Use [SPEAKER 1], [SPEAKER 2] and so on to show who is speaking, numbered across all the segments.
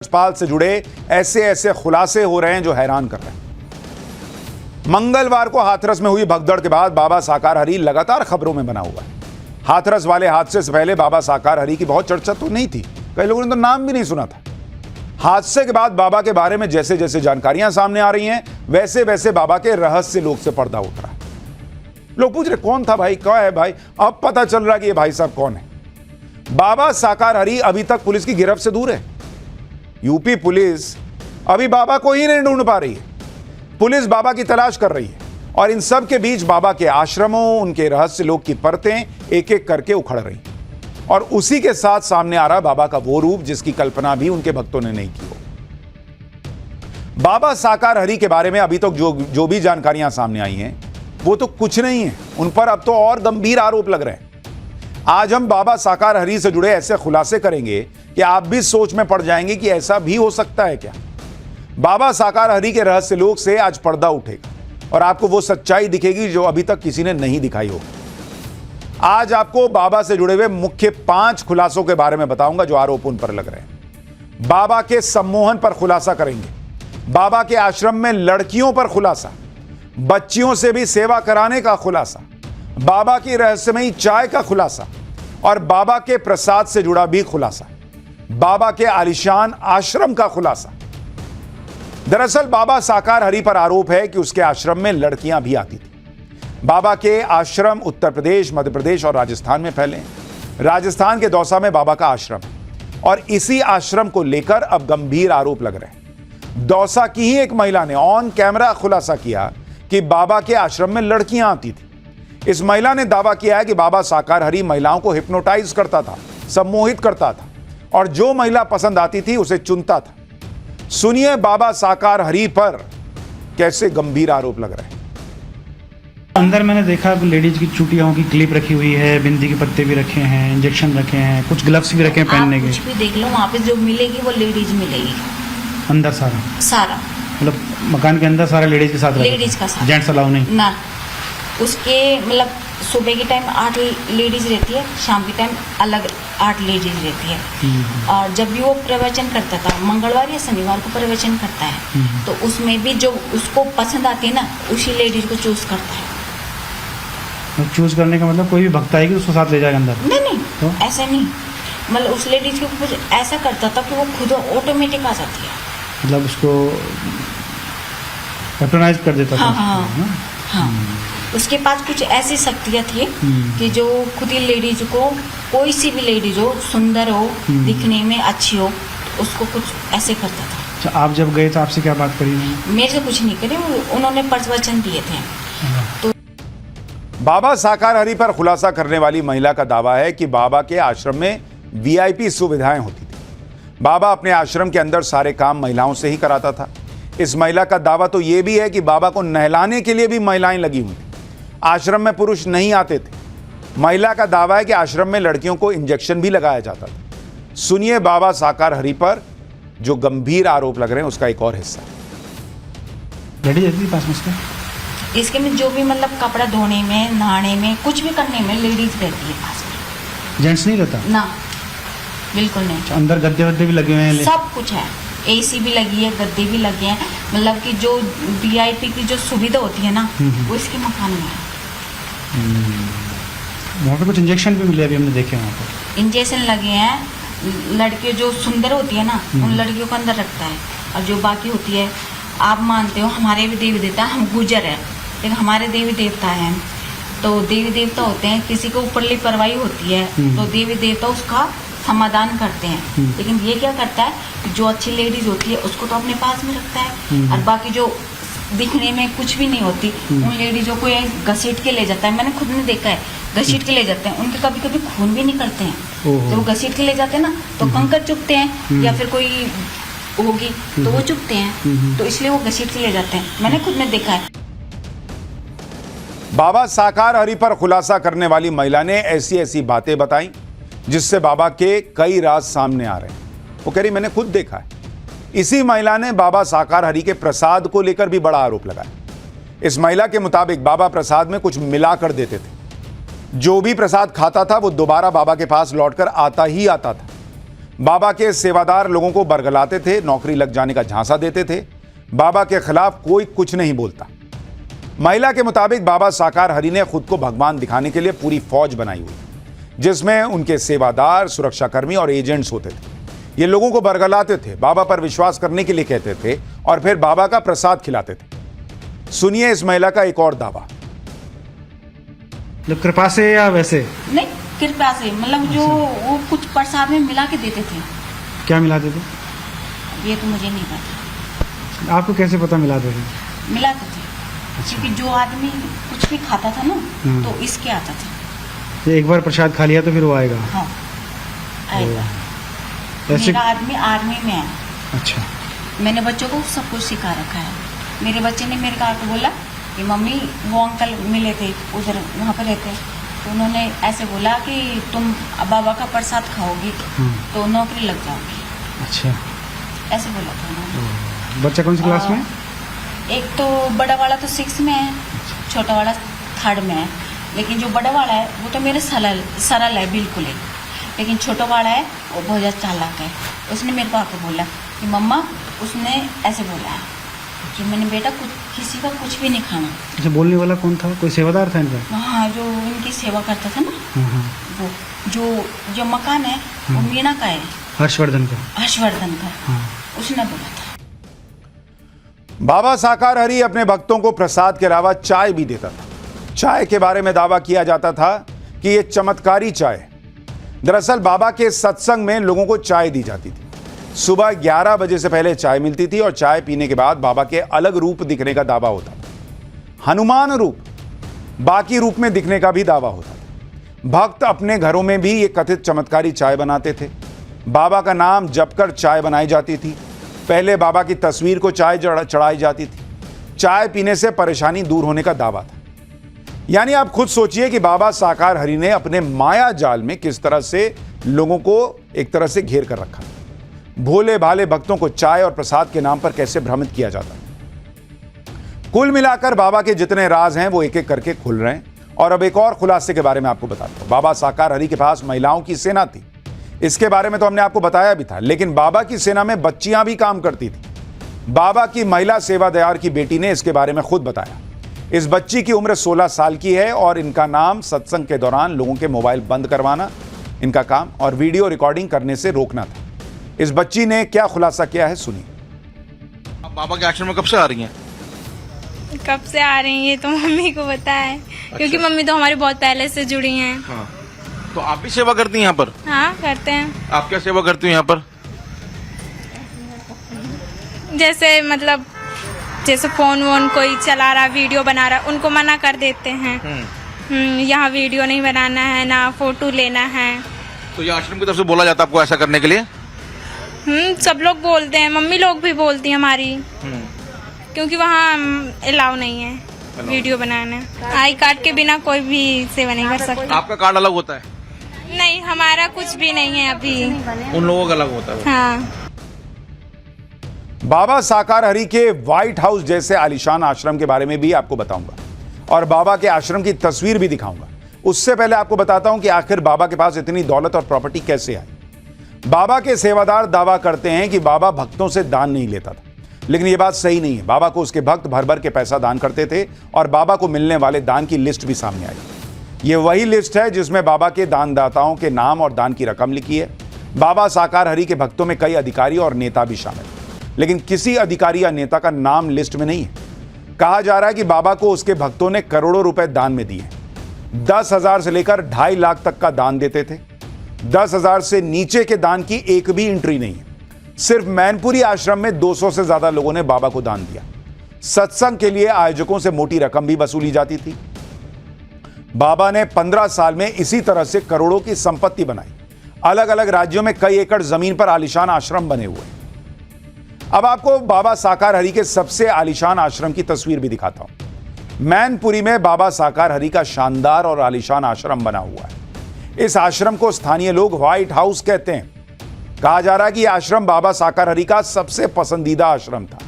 [SPEAKER 1] राज्यपाल से जुड़े ऐसे ऐसे खुलासे हो रहे हैं जो हैरान कर रहे हैं। मंगलवार को हाथरस में हुई भगदड़ के बाद बाबा साकार हरि लगातार खबरों में बना हुआ है। हाथरस वाले हादसे से पहले बाबा साकार हरि की बहुत चर्चा तो नहीं थी, कई लोगों ने तो नाम भी नहीं सुना था। हादसे के बाद बाबा के बारे में जैसे जैसे जानकारियां सामने आ रही हैं, वैसे वैसे बाबा के रहस्य लोक से पर्दा उठ रहा है। लोग पूछ रहे कौन था भाई, क्या है भाई, अब पता चल रहा है कि ये भाई साहब कौन है। बाबा साकार हरि अभी तक पुलिस की गिरफ्त से दूर है। यूपी पुलिस अभी बाबा को ही नहीं ढूंढ पा रही है। पुलिस बाबा की तलाश कर रही है और इन सब के बीच बाबा के आश्रमों, उनके रहस्य लोक की परतें एक एक करके उखड़ रही और उसी के साथ सामने आ रहा बाबा का वो रूप जिसकी कल्पना भी उनके भक्तों ने नहीं की हो। बाबा साकार हरि के बारे में अभी तक जो भी जानकारियां सामने आई हैं वो तो कुछ नहीं है, उन पर अब तो और गंभीर आरोप लग रहे हैं। आज हम बाबा साकार हरि से जुड़े ऐसे खुलासे करेंगे कि आप भी सोच में पड़ जाएंगे कि ऐसा भी हो सकता है क्या। बाबा साकार हरि के रहस्य लोक से आज पर्दा उठेगा और आपको वो सच्चाई दिखेगी जो अभी तक किसी ने नहीं दिखाई होगी। आज आपको बाबा से जुड़े हुए मुख्य 5 खुलासों के बारे में बताऊंगा जो आरोप उन पर लग रहे हैं। बाबा के सम्मोहन पर खुलासा करेंगे, बाबा के आश्रम में लड़कियों पर खुलासा, बच्चियों से भी सेवा कराने का खुलासा, बाबा की रहस्यमयी चाय का खुलासा और बाबा के प्रसाद से जुड़ा भी खुलासा, बाबा के आलीशान आश्रम का खुलासा। दरअसल बाबा साकार हरि पर आरोप है कि उसके आश्रम में लड़कियां भी आती थी। बाबा के आश्रम उत्तर प्रदेश, मध्य प्रदेश और राजस्थान में फैले हैं। राजस्थान के दौसा में बाबा का आश्रम है और इसी आश्रम को लेकर अब गंभीर आरोप लग रहे हैं। दौसा की ही एक महिला ने ऑन कैमरा खुलासा किया कि बाबा के आश्रम में लड़कियां आती थी। इस महिला ने दावा किया है कि बाबा साकार हरि महिलाओं को हिप्नोटाइज करता था, सम्मोहित करता था और जो महिला पसंद आती थी उसे चुनता था। सुनिए बाबा साकार हरि पर कैसे गंभीर आरोप लग रहे हैं।
[SPEAKER 2] अंदर मैंने देखा लेडीज की चूटियों की क्लिप रखी हुई है, बिंदी के पत्ते भी रखे हैं, इंजेक्शन रखे हैं, कुछ ग्लव्स भी रखे हैं पहनने के।
[SPEAKER 3] कुछ भी देख लो, वहाँ पे जो मिलेगी वो लेडीज मिलेगी।
[SPEAKER 2] अंदर सारा मतलब मकान के अंदर सारा लेडीज के साथ,
[SPEAKER 3] लेडीज का साथ,
[SPEAKER 2] जेंट्स अलाउ नहीं
[SPEAKER 3] ना। उसके मतलब सुबह के टाइम 8 लेडीज रहती है, शाम के टाइम अलग 8 लेडीज रहती है। और जब भी वो प्रवचन करता था, मंगलवार या शनिवार को प्रवचन करता है, तो उसमें भी जो उसको पसंद आती है ना, उसी लेडीज को चूज करता है।
[SPEAKER 2] चूज करने का मतलब कोई भी भक्त आएगी उसको साथ ले जाएगा अंदर?
[SPEAKER 3] नहीं
[SPEAKER 2] तो?
[SPEAKER 3] ऐसा नहीं, मतलब उस लेडीज को कुछ ऐसा करता था कि वो खुद ऑटोमेटिक आ जाती है,
[SPEAKER 2] मतलब उसको पैट्रोनाइज कर देता था।
[SPEAKER 3] हाँ। उसके पास कुछ ऐसी शक्तियाँ थी कि जो खुद ही लेडीज को, कोई सी भी लेडीज हो, सुंदर हो, दिखने में अच्छी हो, उसको कुछ ऐसे करता था।
[SPEAKER 2] अच्छा, आप जब गए तो आपसे क्या बात करी?
[SPEAKER 3] मेरे से कुछ नहीं करे, उन्होंने प्रवचन दिए थे। तो
[SPEAKER 1] बाबा साकार हरि पर खुलासा करने वाली महिला का दावा है कि बाबा के आश्रम में वीआईपी सुविधाएं होती थी। बाबा अपने आश्रम के अंदर सारे काम महिलाओं से ही कराता था। इस महिला का दावा तो यह भी है कि बाबा को नहलाने के लिए भी महिलाएं लगी हुई। आश्रम में पुरुष नहीं आते थे। महिला का दावा है कि आश्रम में लड़कियों को इंजेक्शन भी लगाया जाता था। सुनिए बाबा साकार हरि पर जो गंभीर आरोप लग रहे हैं उसका एक और हिस्सा।
[SPEAKER 3] इसके में जो भी मतलब कपड़ा धोने में, नहाने में, कुछ भी करने में लेडीज रहती है पास में।
[SPEAKER 2] जेंट्स नहीं रहता
[SPEAKER 3] ना, बिल्कुल नहीं।
[SPEAKER 2] अंदर गद्दे वद्दे भी लगे हुए हैं? सब
[SPEAKER 3] कुछ है, एसी भी लगी है, गद्दे भी लगे हैं। मतलब कि जो वीआईपी की जो सुविधा होती है ना, वो इसके मकान में है।
[SPEAKER 2] वहाँ पे कुछ इंजेक्शन भी मिले, अभी हमने देखे वहाँ पर
[SPEAKER 3] इंजेक्शन लगे हैं। लड़कियाँ जो सुंदर होती है ना, उन लड़कियों को अंदर रखता है, और जो बाकी होती है, आप मानते हो हमारे भी देवी देवता, हम गुजर है लेकिन हमारे देवी देवता हैं, तो देवी देवता होते हैं, किसी को ऊपरली परवाही होती है तो देवी देवता उसका समाधान करते हैं। लेकिन ये क्या करता है कि जो अच्छी लेडीज होती है उसको तो अपने पास में रखता है, और बाकी जो दिखने में कुछ भी नहीं होती उन लेडीजों को ये घसीट के ले जाता है। मैंने खुद ने देखा है, घसीट के ले जाते हैं। उनके कभी कभी खून भी निकलते हैं, तो वो घसीट के ले जाते हैं ना, तो कंकर चुभते हैं या फिर कोई होगी तो वो चुभते हैं, तो इसलिए वो घसीट के ले जाते हैं। मैंने खुद ने देखा है।
[SPEAKER 1] बाबा साकार हरि पर खुलासा करने वाली महिला ने ऐसी ऐसी बातें बताई जिससे बाबा के कई राज सामने आ रहे हैं। वो कह रही मैंने खुद देखा है। इसी महिला ने बाबा साकार हरि के प्रसाद को लेकर भी बड़ा आरोप लगाया। इस महिला के मुताबिक बाबा प्रसाद में कुछ मिला कर देते थे। जो भी प्रसाद खाता था वो दोबारा बाबा के पास लौटकर आता ही आता था। बाबा के सेवादार लोगों को बरगलाते थे, नौकरी लग जाने का झांसा देते थे। बाबा के खिलाफ कोई कुछ नहीं बोलता। महिला के मुताबिक बाबा साकार हरि ने खुद को भगवान दिखाने के लिए पूरी फौज बनाई हुई, जिसमें उनके सेवादार, सुरक्षाकर्मी और एजेंट्स होते थे। ये लोगों को बरगलाते थे, बाबा पर विश्वास करने के लिए कहते थे और फिर बाबा का प्रसाद खिलाते थे। सुनिए इस महिला का एक और दावा।
[SPEAKER 2] मतलब कृपा से या वैसे?
[SPEAKER 3] नहीं, कृपा से, मतलब जो वो कुछ प्रसाद में मिला के देते थे।
[SPEAKER 2] क्या मिलाते थे?
[SPEAKER 3] ये तो मुझे नहीं पता।
[SPEAKER 2] आपको कैसे पता मिलाते थे?
[SPEAKER 3] मिलाते थे, क्योंकि जो आदमी कुछ भी खाता था ना तो इसके आता था।
[SPEAKER 2] एक बार प्रसाद खा लिया तो फिर वो आएगा?
[SPEAKER 3] हाँ, आएगा।
[SPEAKER 2] ऐसे?
[SPEAKER 3] मेरा आदमी आर्मी में है।
[SPEAKER 2] अच्छा।
[SPEAKER 3] मैंने बच्चों को सब कुछ सिखा रखा है। मेरे बच्चे ने मेरे को बोला कि मम्मी वो अंकल मिले थे उधर, वहाँ पर रहते, तो उन्होंने ऐसे बोला कि तुम बाबा का प्रसाद खाओगी तो नौकरी लग जाओगी।
[SPEAKER 2] अच्छा,
[SPEAKER 3] ऐसे बोला था उन्होंने।
[SPEAKER 2] बच्चा कौन सी क्लास में?
[SPEAKER 3] एक तो बड़ा वाला तो 6 में है, छोटा वाला 3rd में है। लेकिन जो बड़ा वाला है वो तो मेरे सरल है बिल्कुल ही, लेकिन छोटा वाला है वो बहुत ज़्यादा चालाक है। उसने मेरे को आके बोला कि मम्मा, उसने ऐसे बोला है कि मैंने बेटा किसी का कुछ भी नहीं खाना।
[SPEAKER 2] अच्छा, बोलने वाला कौन था? कोई सेवादार था इनका?
[SPEAKER 3] हाँ, जो इनकी सेवा करता था ना, वो जो मकान है वो मीना का है,
[SPEAKER 2] हर्षवर्धन का।
[SPEAKER 3] हर्षवर्धन का।
[SPEAKER 2] हाँ।
[SPEAKER 3] उसने बोला था।
[SPEAKER 1] बाबा साकार हरि अपने भक्तों को प्रसाद के अलावा चाय भी देता था। चाय के बारे में दावा किया जाता था कि यह चमत्कारी चाय है। दरअसल बाबा के सत्संग में लोगों को चाय दी जाती थी। सुबह 11 बजे से पहले चाय मिलती थी और चाय पीने के बाद बाबा के अलग रूप दिखने का दावा होता था। हनुमान रूप, बाकी रूप में दिखने का भी दावा होता था। भक्त अपने घरों में भी ये कथित चमत्कारी चाय बनाते थे। बाबा का नाम जपकर चाय बनाई जाती थी। पहले बाबा की तस्वीर को चाय चढ़ाई जाती थी। चाय पीने से परेशानी दूर होने का दावा था। यानी आप खुद सोचिए कि बाबा साकार हरि ने अपने माया जाल में किस तरह से लोगों को एक तरह से घेर कर रखा। भोले भाले भक्तों को चाय और प्रसाद के नाम पर कैसे भ्रमित किया जाता है। कुल मिलाकर बाबा के जितने राज हैं वो एक एक करके खुल रहे हैं। और अब एक और खुलासे के बारे में आपको बताता हूं। बाबा साकार हरि के पास महिलाओं की सेना थी, इसके बारे में तो हमने आपको बताया भी था, लेकिन बाबा की सेना में बच्चियां भी काम करती थी। बाबा की महिला सेवादार की बेटी ने इसके बारे में खुद बताया। इस बच्ची की उम्र 16 साल की है और इनका नाम सत्संग के दौरान लोगों के मोबाइल बंद करवाना इनका काम और वीडियो रिकॉर्डिंग करने से रोकना था। इस बच्ची ने क्या खुलासा किया है, सुनिए।
[SPEAKER 4] आप बाबा के आश्रम में कब से आ रही हैं?
[SPEAKER 5] कब से आ रही हैं ये तो मम्मी को पता है। क्योंकि मम्मी तो हमारी बहुत पहले से जुड़ी हैं।
[SPEAKER 4] हाँ। तो आप भी सेवा करती हैं यहाँ पर?
[SPEAKER 5] हाँ, करते हैं।
[SPEAKER 4] आप क्या सेवा करती हैं यहाँ पर?
[SPEAKER 5] जैसे मतलब जैसे फोन वोन कोई चला रहा, वीडियो बना रहा, उनको मना कर देते हैं। यहाँ वीडियो नहीं बनाना है, ना फोटो लेना है।
[SPEAKER 4] तो ये आश्रम की तरफ से बोला जाता है आपको ऐसा करने के लिए?
[SPEAKER 5] सब लोग बोलते हैं, मम्मी लोग भी बोलती हैं हमारी, क्योंकि वहाँ अलाउ नहीं है वीडियो बनाना। आई कार्ड के बिना कोई भी सेवा नहीं कर सकता।
[SPEAKER 4] आपका कार्ड अलग होता है?
[SPEAKER 5] नहीं, हमारा कुछ भी नहीं है अभी।
[SPEAKER 4] उन लोगों का अलग होता है।
[SPEAKER 5] हाँ।
[SPEAKER 1] बाबा साकार हरि के व्हाइट हाउस जैसे आलीशान आश्रम के बारे में भी आपको बताऊंगा और बाबा के आश्रम की तस्वीर भी दिखाऊंगा। उससे पहले आपको बताता हूं कि आखिर बाबा के पास इतनी दौलत और प्रॉपर्टी कैसे आई। बाबा के सेवादार दावा करते हैं कि बाबा भक्तों से दान नहीं लेता था, लेकिन यह बात सही नहीं है। बाबा को उसके भक्त भर भर के पैसा दान करते थे और बाबा को मिलने वाले दान की लिस्ट भी सामने आई। ये वही लिस्ट है जिसमें बाबा के दानदाताओं के नाम और दान की रकम लिखी है। बाबा साकार हरि के भक्तों में कई अधिकारी और नेता भी शामिल हैं, लेकिन किसी अधिकारी या नेता का नाम लिस्ट में नहीं है। कहा जा रहा है कि बाबा को उसके भक्तों ने करोड़ों रुपए दान में दिए। 10,000 से लेकर 2.5 लाख तक का दान देते थे। 10,000 से नीचे के दान की एक भी एंट्री नहीं है। सिर्फ मैनपुरी आश्रम में 200 से ज्यादा लोगों ने बाबा को दान दिया। सत्संग के लिए आयोजकों से मोटी रकम भी वसूली जाती थी। बाबा ने 15 साल में इसी तरह से करोड़ों की संपत्ति बनाई। अलग अलग राज्यों में कई एकड़ जमीन पर आलीशान आश्रम बने हुए हैं। अब आपको बाबा साकार हरि के सबसे आलीशान आश्रम की तस्वीर भी दिखाता हूं। मैनपुरी में बाबा साकार हरि का शानदार और आलीशान आश्रम बना हुआ है। इस आश्रम को स्थानीय लोग व्हाइट हाउस कहते हैं। कहा जा रहा है कि यह आश्रम बाबा साकार हरि का सबसे पसंदीदा आश्रम था।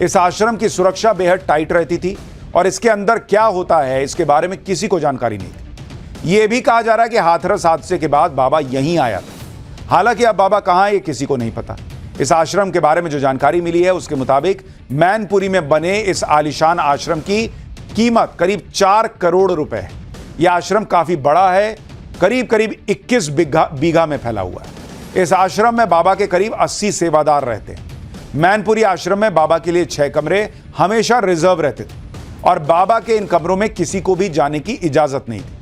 [SPEAKER 1] इस आश्रम की सुरक्षा बेहद टाइट रहती थी और इसके अंदर क्या होता है इसके बारे में किसी को जानकारी नहीं थी। यह भी कहा जा रहा है कि हाथरस हादसे के बाद बाबा यहीं आया था। हालांकि अब बाबा कहाँ है ये किसी को नहीं पता। इस आश्रम के बारे में जो जानकारी मिली है उसके मुताबिक मैनपुरी में बने इस आलीशान आश्रम की कीमत करीब 4 करोड़ रुपए है। यह आश्रम काफी बड़ा है, करीब करीब 21 बीघा में फैला हुआ है। इस आश्रम में बाबा के करीब 80 सेवादार रहते हैं। मैनपुरी आश्रम में बाबा के लिए 6 कमरे हमेशा रिजर्व रहते थे और बाबा के इन कमरों में किसी को भी जाने की इजाजत नहीं थी।